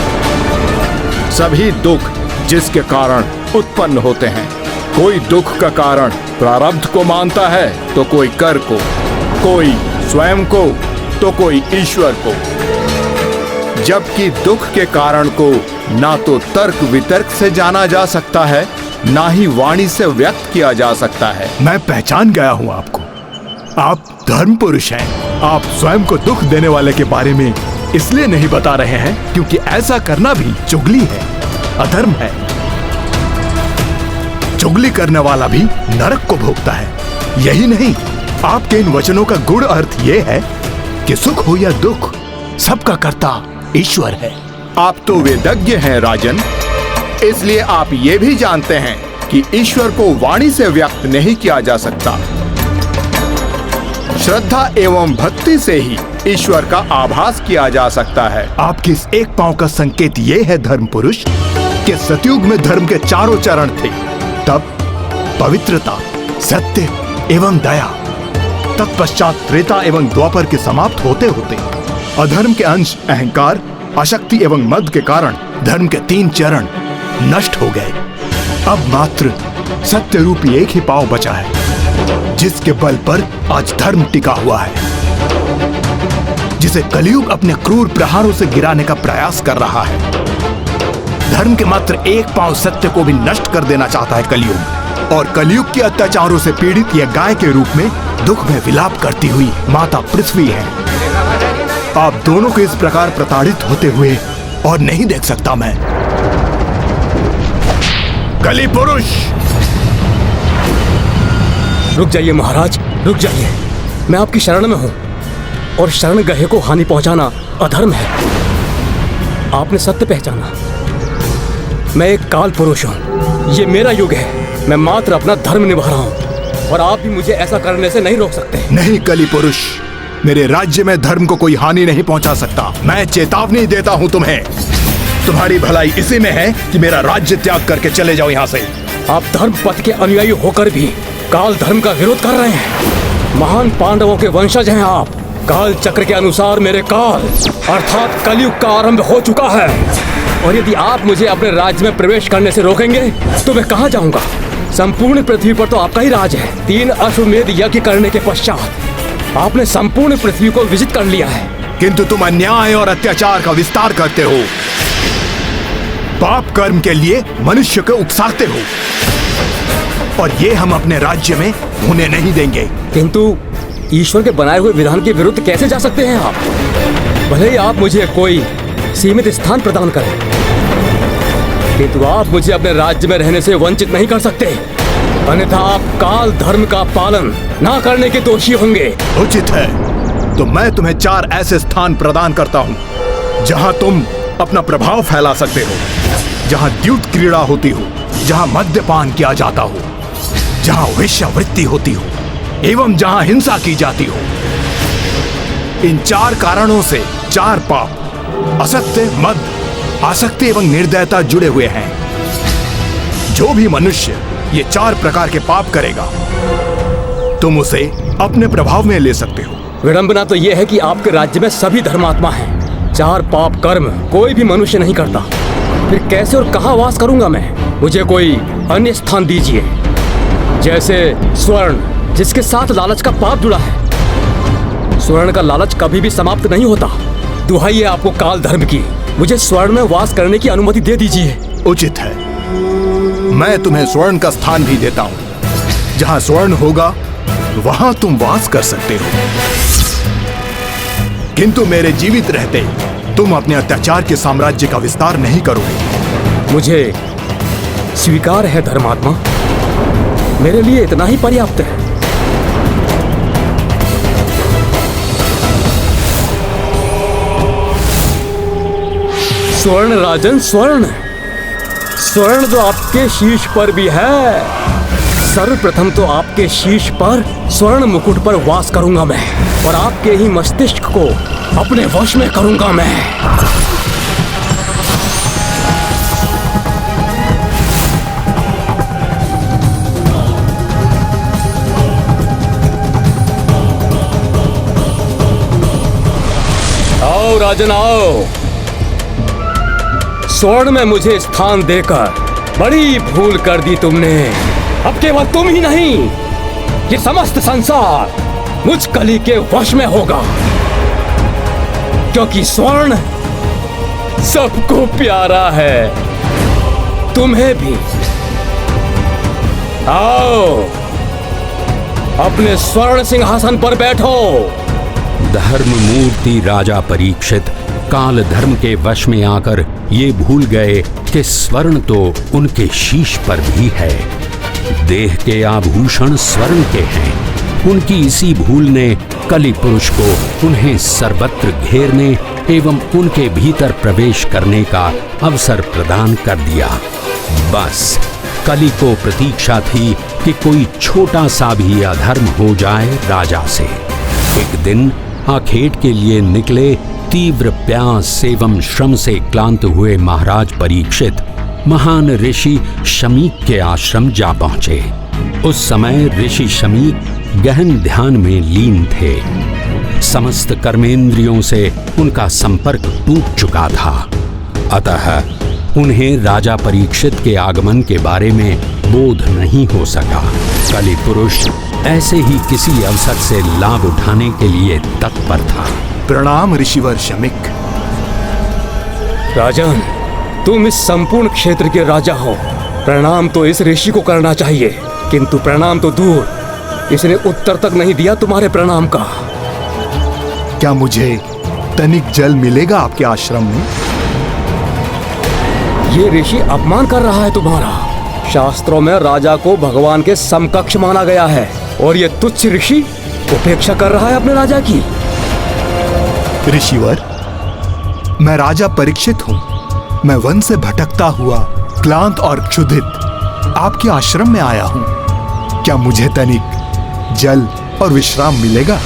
सभी दुख जिसके कारण उत्पन्न होते हैं, कोई दुख का कारण प्रारब्ध को मानता है तो कोई कर को, कोई स्वयं को तो कोई ईश्वर को। जबकि दुख के कारण को ना तो तर्क वितर्क से जाना जा सकता है, ना ही वाणी से व्यक्त किया जा सकता है। मैं पहचान गया हूं आपको। आप धर्म पुरुष हैं। आप स्वयं को दुख देने वाले के बारे में इसलिए नहीं बता रहे हैं क्योंकि ऐसा करना भी चुगली है, अधर्म है। चुगली करने वाला भी नरक को भोगता है। यही नहीं, आपके इन वचनों का गूढ़ अर्थ यह है कि सुख हो या दुख, सबका कर्ता ईश्वर है। आप तो वेदज्ञ हैं राजन, इसलिए आप ये भी जानते हैं कि ईश्वर को वाणी से व्यक्त नहीं किया जा सकता। श्रद्धा एवं भक्ति से ही ईश्वर का आभास किया जा सकता है। आपके इस एक पांव का संकेत ये है धर्म पुरुष कि सतयुग में धर्म के चारों चरण थे। तब पवित्रता, सत्य एवं दया। तत्पश्चात त्रेता एवं द्वापर के समाप्त होते होते अधर्म के अंश अहंकार, अशक्ति एवं मद के कारण धर्म के 3 चरण नष्ट हो गए। अब मात्र सत्य रूपी एक ही पांव बचा है, जिसके बल पर आज धर्म टिका हुआ है, जिसे कलयुग अपने क्रूर प्रहारों से गिराने का प्रयास कर रहा है। धर्म के मात्र एक पांव सत्य को भी नष्ट कर देना चाहता है कलयुग। और कलयुग के अत्याचारों से पीड़ित यह गाय के रूप में दुख में विलाप करती हुई माता पृथ्वी है। आप दोनों को इस प्रकार प्रताड़ित होते हुए और नहीं देख सकता मैं। कलि पुरुष! रुक जाइए महाराज, रुक जाइए। मैं आपकी शरण में हूं और शरण गहे को हानि पहुंचाना अधर्म है। आपने सत्य पहचाना। मैं एक काल पुरुष हूं। ये मेरा युग है। मैं मात्र अपना धर्म निभा रहा हूं और आप भी मुझे ऐसा करने से नहीं रोक सकते। नहीं कलि पुरुष, मेरे राज्य में धर्म को कोई हानि नहीं पहुंचा सकता। मैं चेतावनी देता हूं तुम्हें। तुम्हारी भलाई इसी में है कि मेरा राज्य त्याग करके चले जाओ यहाँ से। आप धर्म पथ के अनुयायी होकर भी काल धर्म का विरोध कर रहे हैं। महान पांडवों के वंशज हैं आप। काल चक्र के अनुसार मेरे काल अर्थात कलयुग का आरंभ हो चुका है और यदि आप मुझे अपने राज्य में प्रवेश करने से रोकेंगे तो मैं कहाँ जाऊंगा? संपूर्ण पृथ्वी पर तो आपका ही राज है। 3 अश्वमेध यज्ञ करने के पश्चात आपने संपूर्ण पृथ्वी को विजित कर लिया है। किंतु तुम अन्याय और अत्याचार का विस्तार करते हो। पाप कर्म के लिए मनुष्य को उकसाते हो और ये हम अपने राज्य में होने नहीं देंगे। किंतु ईश्वर के बनाए हुए विधान के विरुद्ध कैसे जा सकते हैं आप? भले ही आप मुझे कोई सीमित स्थान प्रदान करें, किंतु आप मुझे अपने राज्य में रहने से वंचित नहीं कर सकते। अन्यथा आप काल धर्म का पालन ना करने के दोषी होंगे। उचित है, तो मैं तुम्हें 4 ऐसे स्थान प्रदान करता हूँ जहाँ तुम अपना प्रभाव फैला सकते हो, जहाँ द्यूत क्रीड़ा होती हो, जहाँ मद्यपान किया जाता हो, जहाँ वेश्यावृत्ति होती हो एवं जहाँ हिंसा की जाती हो। इन 4 कारणों से 4 पाप असत्य, मद, आसक्ति एवं निर्दयता जुड़े हुए हैं। जो भी मनुष्य ये 4 प्रकार के पाप करेगा तुम उसे अपने प्रभाव में ले सकते हो। विडंबना तो यह है कि आपके राज्य में सभी धर्मात्मा हैं। 4 पाप कर्म कोई भी मनुष्य नहीं करता, फिर कैसे और कहाँ वास करूंगा मैं? मुझे कोई अन्य स्थान दीजिए, जैसे स्वर्ण जिसके साथ लालच का पाप जुड़ा है। स्वर्ण का लालच कभी भी समाप्त नहीं होता। दुहाई है आपको काल धर्म की, मुझे स्वर्ण में वास करने की अनुमति दे दीजिए। उचित है, मैं तुम्हें स्वर्ण का स्थान भी देता हूँ। जहाँ स्वर्ण होगा वहाँ तुम वास कर सकते हो, किंतु मेरे जीवित रहते तुम अपने अत्याचार के साम्राज्य का विस्तार नहीं करोगे। मुझे स्वीकार है धर्मात्मा, मेरे लिए इतना ही पर्याप्त है। स्वर्ण राजन, स्वर्ण स्वर्ण तो आपके शीश पर भी है। सर्वप्रथम तो आपके शीश पर स्वर्ण मुकुट पर वास करूंगा मैं, और आपके ही मस्तिष्क को अपने वश में करूंगा मैं। आओ राजन आओ। स्वर्ण में मुझे स्थान देकर बड़ी भूल कर दी तुमने। अब केवल तुम ही नहीं, ये समस्त संसार मुझ कली के वश में होगा, क्योंकि स्वर्ण सबको प्यारा है, तुम्हें भी। आओ अपने स्वर्ण सिंहासन पर बैठो। धर्म मूर्ति राजा परीक्षित काल धर्म के वश में आकर ये भूल गए कि स्वर्ण तो उनके शीश पर भी है। देह के आभूषण स्वर्ण के हैं। उनकी इसी भूल ने कली पुरुष को उन्हें सर्वत्र घेरने एवं उनके भीतर प्रवेश करने का अवसर प्रदान कर दिया। बस कली को प्रतीक्षा थी कि कोई छोटा सा भी अधर्म हो जाए राजा से। एक दिन आखेट के लिए निकले तीव्र प्यास एवं श्रम से क्लांत हुए महाराज परीक्षित महान ऋषि शमीक के आश्रम जा पहुंचे। उस समय ऋषि शमीक गहन ध्यान में लीन थे। समस्त कर्मेंद्रियों से उनका संपर्क टूट चुका था, अतः उन्हें राजा परीक्षित के आगमन के बारे में बोध नहीं हो सका। कली पुरुष ऐसे ही किसी अवसर से लाभ उठाने के लिए तत्पर था। प्रणाम ऋषिवर शमीक। राजन, तुम इस संपूर्ण क्षेत्र के राजा हो। प्रणाम तो इस ऋषि को करना चाहिए, किंतु प्रणाम तो दूर, इसने उत्तर तक नहीं दिया तुम्हारे प्रणाम का। क्या मुझे तनिक जल मिलेगा आपके आश्रम में? ये ऋषि अपमान कर रहा है तुम्हारा। शास्त्रों में राजा को भगवान के समकक्ष माना गया है, और ये तुच्छ ऋषि उपेक्षा कर रहा है अपने राजा की। ऋषिवर, मैं राजा परीक्षित हूँ। मैं वन से भटकता हुआ क्लांत और क्षुधित आपके आश्रम में आया हूँ। क्या मुझे तनिक जल और विश्राम मिलेगा?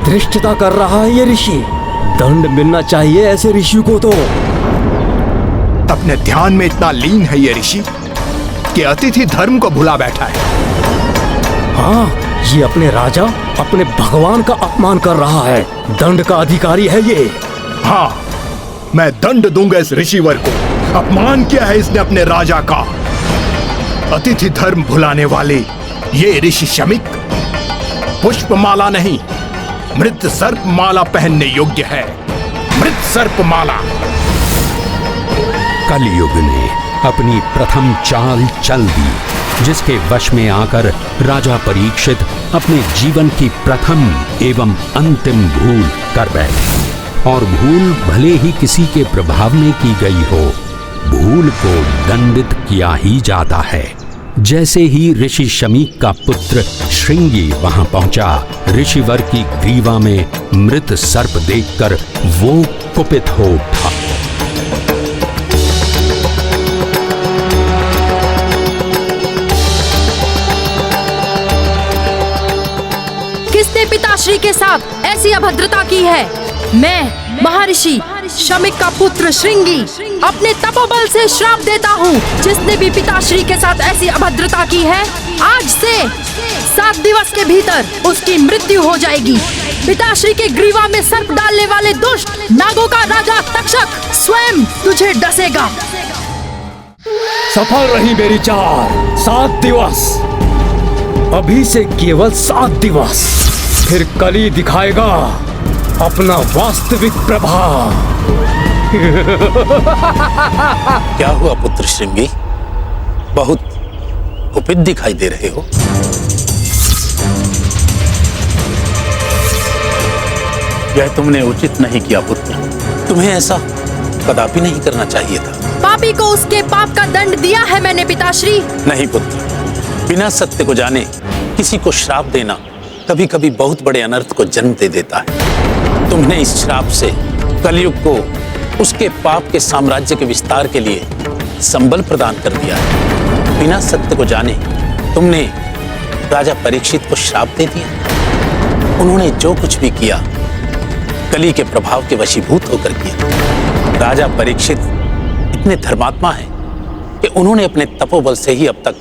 धृष्टता कर रहा है ये ऋषि। दंड मिलना चाहिए ऐसे ऋषि को तो। अपने ध्यान में इतना लीन है ये ऋषि कि अतिथि धर्म को भुला बैठा है। हाँ, ये अपने राजा, अपने भगवान का अपमान कर रहा है। दंड का अधिकारी है ये। हाँ, मैं दंड दूंगा इस ऋषिवर को। अपमान किया है इसने अपने राजा का। अतिथि धर्म भुलाने वाले ये ऋषि शमीक पुष्पमाला नहीं, मृत सर्प माला पहनने योग्य है। मृत सर्प माला। कलयुग ने अपनी प्रथम चाल चल दी, जिसके वश में आकर राजा परीक्षित अपने जीवन की प्रथम एवं अंतिम भूल कर बैठे। और भूल भले ही किसी के प्रभाव में की गई हो, भूल को दंडित किया ही जाता है। जैसे ही ऋषि शमीक का पुत्र श्रृंगी वहां पहुंचा, ऋषिवर की ग्रीवा में मृत सर्प देखकर वो कुपित हो उठा। किसने पिताश्री के साथ ऐसी अभद्रता की है? मैं महर्षि शमीक का पुत्र श्रृंगी अपने तपोबल से श्राप देता हूँ, जिसने भी पिताश्री के साथ ऐसी अभद्रता की है, आज से 7 दिवस के भीतर उसकी मृत्यु हो जाएगी। पिताश्री के ग्रीवा में सर्प डालने वाले दुष्ट नागों का राजा तक्षक स्वयं तुझे डसेगा। सफल रही मेरी चाल। 7 दिवस, अभी से केवल 7 दिवस, फिर कली दिखाएगा अपना वास्तविक प्रभाव। क्या हुआ पुत्र श्रृंगी? बहुत कुपित दिखाई दे रहे हो। यह तुमने उचित नहीं किया पुत्र। तुम्हें ऐसा कदापि नहीं करना चाहिए था। पापी को उसके पाप का दंड दिया है मैंने पिताश्री। नहीं पुत्र, बिना सत्य को जाने किसी को श्राप देना कभी कभी बहुत बड़े अनर्थ को जन्म दे देता है। तुमने इस श्राप से कलयुग को उसके पाप के साम्राज्य के विस्तार के लिए संबल प्रदान कर दिया है। बिना सत्य को जाने तुमने राजा परीक्षित को श्राप दे दिया। उन्होंने जो कुछ भी किया कली के प्रभाव के वशीभूत होकर किया। राजा परीक्षित इतने धर्मात्मा हैं कि उन्होंने अपने तपोबल से ही अब तक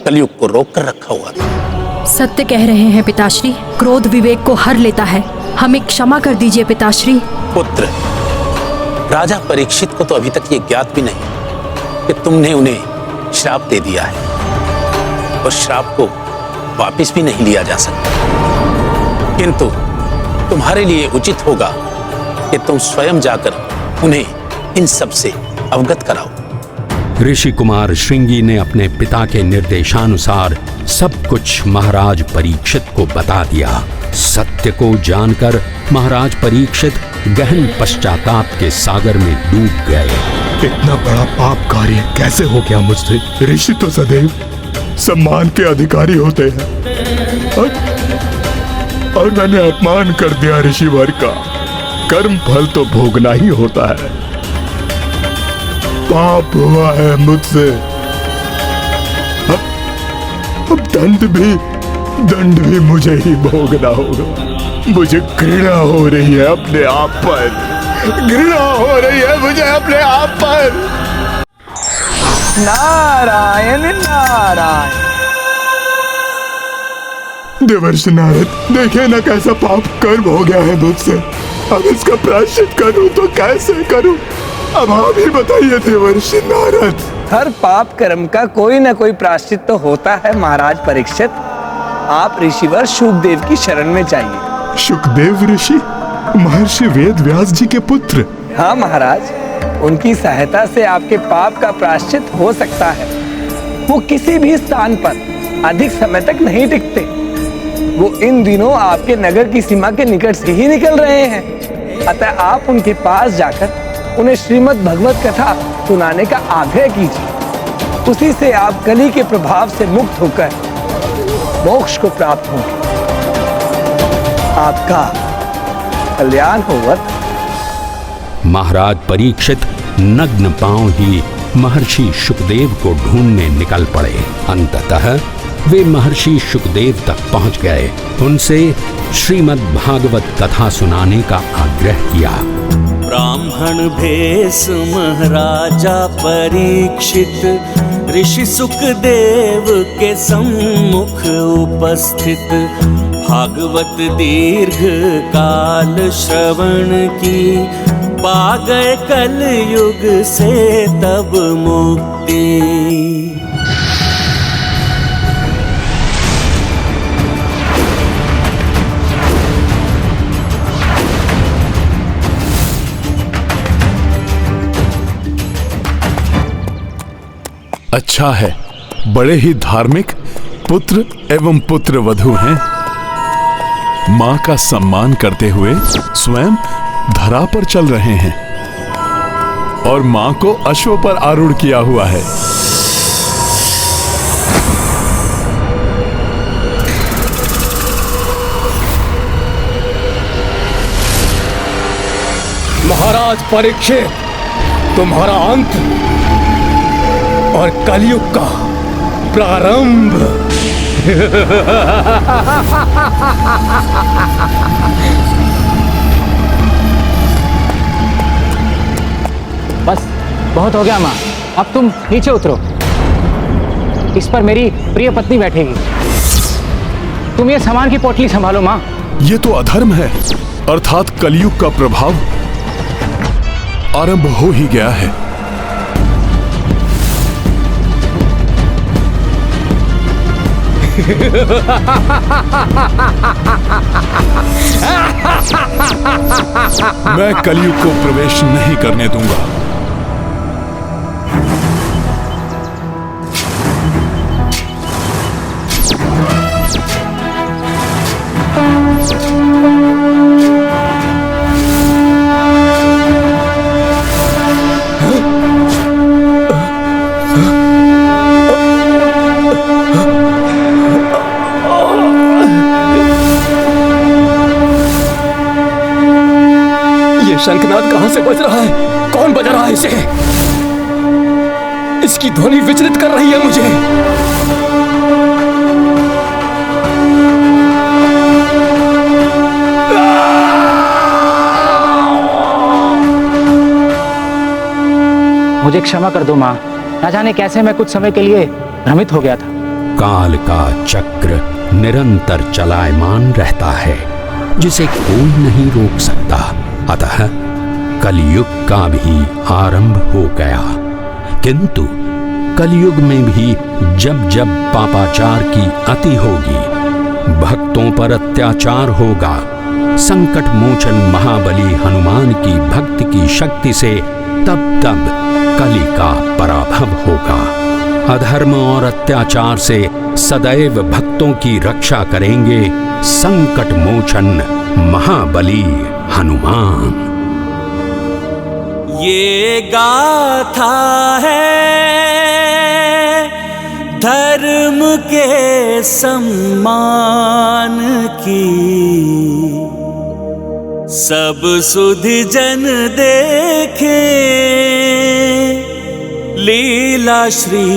कलयुग को रोक कर रखा हुआ था। सत्य कह रहे हैं पिताश्री, क्रोध विवेक को हर लेता है। हमें क्षमा कर दीजिए पिताश्री। पुत्र, राजा परीक्षित को तो अभी तक ये ज्ञात भी नहीं कि तुमने उन्हें श्राप दे दिया है और श्राप को वापस भी नहीं लिया जा सकता। किंतु तुम्हारे लिए उचित होगा कि तुम स्वयं जाकर उन्हें इन सब से अवगत कराओ। ऋषि कुमार श्रृंगी ने अपने पिता के निर्देशानुसार सब कुछ महाराज परीक्षित को बता दिया। सत्य को जानकर महाराज परीक्षित गहन पश्चाताप के सागर में डूब गए। इतना बड़ा पाप कार्य कैसे हो गया मुझसे? ऋषि तो सदैव सम्मान के अधिकारी होते हैं और मैंने अपमान कर दिया ऋषिवर का। कर्म फल तो भोगना ही होता है। पाप हुआ है मुझसे। अब दंड भी मुझे ही भोगना होगा। मुझे घृणा हो रही है अपने आप पर। घृणा हो रही है मुझे अपने आप पर। नारायण नारायण। देवर्षि नारद, देखिए ना कैसा पाप कर्म हो गया है मुझसे। अब इसका प्रायश्चित करूं तो कैसे करूं? अब आप ही बताइए देवर्षि नारद। हर पाप कर्म का कोई न कोई प्रायश्चित तो होता है महाराज परीक्षित। आप ऋषिवर शुकदेव की शरण में जाइए। शुकदेव ऋषि महर्षि वेद व्यास जी के पुत्र? हाँ महाराज, उनकी सहायता से आपके पाप का प्रायश्चित हो सकता है। वो किसी भी स्थान पर अधिक समय तक नहीं टिकते। वो इन दिनों आपके नगर की सीमा के निकट से ही निकल रहे हैं। अतः आप उनके पास जाकर उन्हें श्रीमद् भगवत कथा सुनाने का आग्रह कीजिए। उसी से आप कली के प्रभाव से मुक्त होकर मोक्ष को प्राप्त होंगे। आपका कल्याण होवत। महाराज परीक्षित नग्न पांव ही महर्षि शुकदेव को ढूंढने निकल पड़े। अंततः वे महर्षि शुकदेव तक पहुंच गए। उनसे श्रीमद् भागवत कथा सुनाने का आग्रह किया। ब्राह्मण भेष महाराजा परीक्षित ऋषि सुखदेव के सम्मुख उपस्थित, भागवत दीर्घ काल श्रवण की, पा गए कलयुग से तब मुक्ति। अच्छा है, बड़े ही धार्मिक पुत्र एवं पुत्र वधू हैं। मां का सम्मान करते हुए स्वयं धरा पर चल रहे हैं और मां को अश्व पर आरूढ़ किया हुआ है। महाराज परीक्षित, तुम्हारा अंत और कलयुग का प्रारंभ। बस बहुत हो गया माँ, अब तुम नीचे उतरो। इस पर मेरी प्रिय पत्नी बैठेगी। तुम ये सामान की पोटली संभालो माँ। ये तो अधर्म है, अर्थात कलयुग का प्रभाव आरंभ हो ही गया है। मैं कलयुग को प्रवेश नहीं करने दूंगा। शंखनाद कहां से बज रहा है? कौन बजा रहा है इसे? इसकी ध्वनि विचलित कर रही है मुझे। मुझे क्षमा कर दो माँ, ना जाने कैसे मैं कुछ समय के लिए भ्रमित हो गया था। काल का चक्र निरंतर चलायमान रहता है, जिसे कोई नहीं रोक सकता। अतः कलयुग का भी आरंभ हो गया। किंतु कलयुग में भी जब जब पापाचार की अति होगी, भक्तों पर अत्याचार होगा, संकट मोचन महाबली हनुमान की भक्ति की शक्ति से तब तब कली का पराभव होगा। अधर्म और अत्याचार से सदैव भक्तों की रक्षा करेंगे संकट मोचन महाबली हनुमान। ये गाथा है धर्म के सम्मान की, सब सुधि जन देखे लीला श्री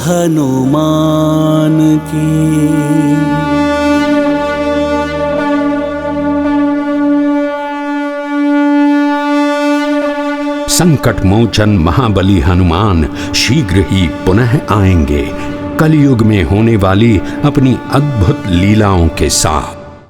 हनुमान की। संकट मोचन महाबली हनुमान शीघ्र ही पुनः आएंगे कलयुग में होने वाली अपनी अद्भुत लीलाओं के साथ।